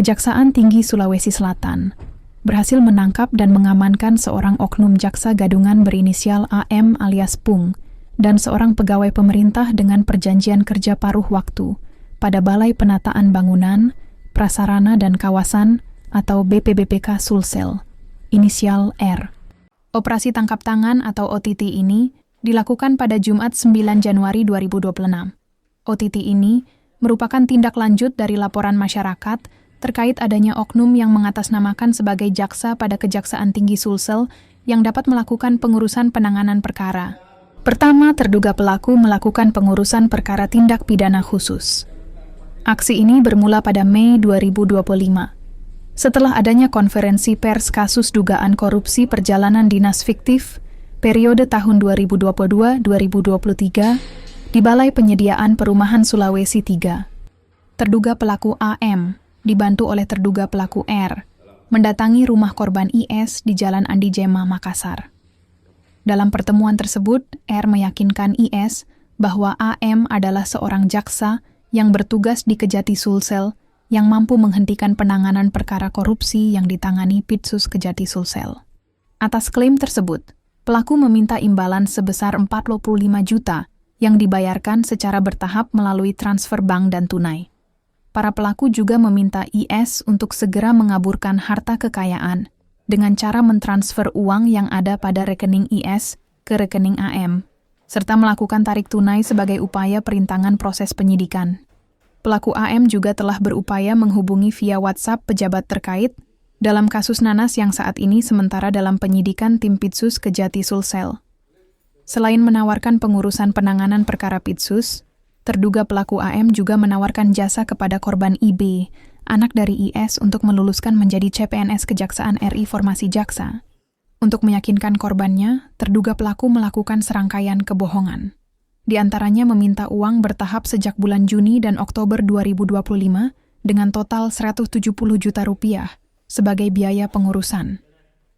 Kejaksaan Tinggi Sulawesi Selatan berhasil menangkap dan mengamankan seorang oknum jaksa gadungan berinisial AM alias Pung dan seorang pegawai pemerintah dengan perjanjian kerja paruh waktu pada Balai Penataan Bangunan, Prasarana dan Kawasan atau BPBPK Sulsel, inisial R. Operasi tangkap tangan atau OTT ini dilakukan pada Jumat 9 Januari 2026. OTT ini merupakan tindak lanjut dari laporan masyarakat terkait adanya oknum yang mengatasnamakan sebagai jaksa pada Kejaksaan Tinggi Sulsel yang dapat melakukan pengurusan penanganan perkara. Pertama, terduga pelaku melakukan pengurusan perkara tindak pidana khusus. Aksi ini bermula pada Mei 2025. Setelah adanya konferensi pers kasus dugaan korupsi perjalanan dinas fiktif periode tahun 2022-2023 di Balai Penyediaan Perumahan Sulawesi III. Terduga pelaku AM dibantu oleh terduga pelaku R, mendatangi rumah korban IS di Jalan Andi Jema, Makassar. Dalam pertemuan tersebut, R meyakinkan IS bahwa AM adalah seorang jaksa yang bertugas di Kejati Sulsel yang mampu menghentikan penanganan perkara korupsi yang ditangani Pitsus Kejati Sulsel. Atas klaim tersebut, pelaku meminta imbalan sebesar 45 juta yang dibayarkan secara bertahap melalui transfer bank dan tunai. Para pelaku juga meminta IS untuk segera mengaburkan harta kekayaan dengan cara mentransfer uang yang ada pada rekening IS ke rekening AM, serta melakukan tarik tunai sebagai upaya perintangan proses penyidikan. Pelaku AM juga telah berupaya menghubungi via WhatsApp pejabat terkait dalam kasus nanas yang saat ini sementara dalam penyidikan tim Pitsus Kejati Sulsel. Selain menawarkan pengurusan penanganan perkara Pitsus, terduga pelaku AM juga menawarkan jasa kepada korban IB, anak dari IS, untuk meluluskan menjadi CPNS Kejaksaan RI Formasi Jaksa. Untuk meyakinkan korbannya, terduga pelaku melakukan serangkaian kebohongan. Di antaranya meminta uang bertahap sejak bulan Juni dan Oktober 2025 dengan total 170 juta rupiah sebagai biaya pengurusan.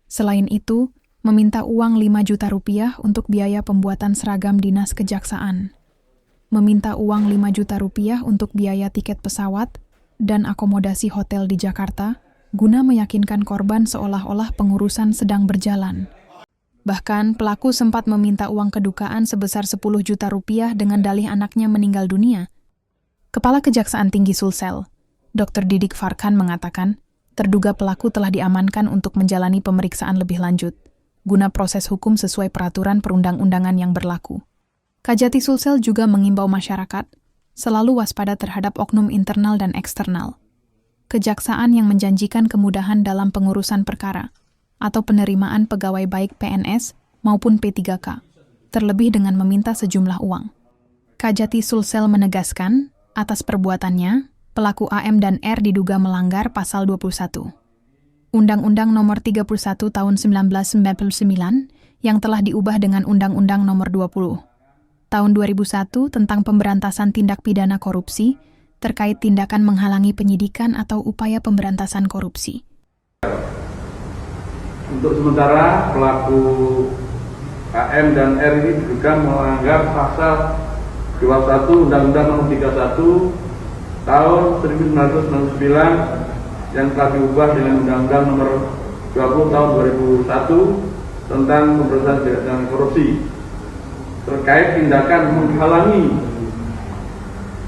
Selain itu, meminta uang 5 juta rupiah untuk biaya pembuatan seragam dinas kejaksaan. Meminta uang 5 juta rupiah untuk biaya tiket pesawat dan akomodasi hotel di Jakarta, guna meyakinkan korban seolah-olah pengurusan sedang berjalan. Bahkan, pelaku sempat meminta uang kedukaan sebesar 10 juta rupiah dengan dalih anaknya meninggal dunia. Kepala Kejaksaan Tinggi Sulsel, Dr. Didik Farkan mengatakan, terduga pelaku telah diamankan untuk menjalani pemeriksaan lebih lanjut, guna proses hukum sesuai peraturan perundang-undangan yang berlaku. Kejati Sulsel juga mengimbau masyarakat selalu waspada terhadap oknum internal dan eksternal. Kejaksaan yang menjanjikan kemudahan dalam pengurusan perkara atau penerimaan pegawai baik PNS maupun P3K, terlebih dengan meminta sejumlah uang. Kejati Sulsel menegaskan, atas perbuatannya, pelaku AM dan R diduga melanggar Pasal 21. Undang-Undang Nomor 31 Tahun 1999 yang telah diubah dengan Undang-Undang Nomor 20 Tahun 2001 tentang pemberantasan tindak pidana korupsi terkait tindakan menghalangi penyidikan atau upaya pemberantasan korupsi. Untuk sementara, pelaku AM dan R ini diduga melanggar pasal 21 Undang-Undang Nomor 31 Tahun 1999 yang telah diubah dengan Undang-Undang Nomor 20 Tahun 2001 tentang pemberantasan tindak pidana korupsi terkait tindakan menghalangi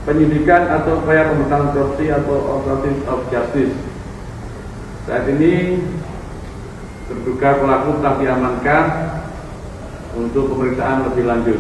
penyidikan atau upaya pemberantasan korupsi atau obstruction of justice. Saat ini terduga pelaku telah diamankan untuk pemeriksaan lebih lanjut.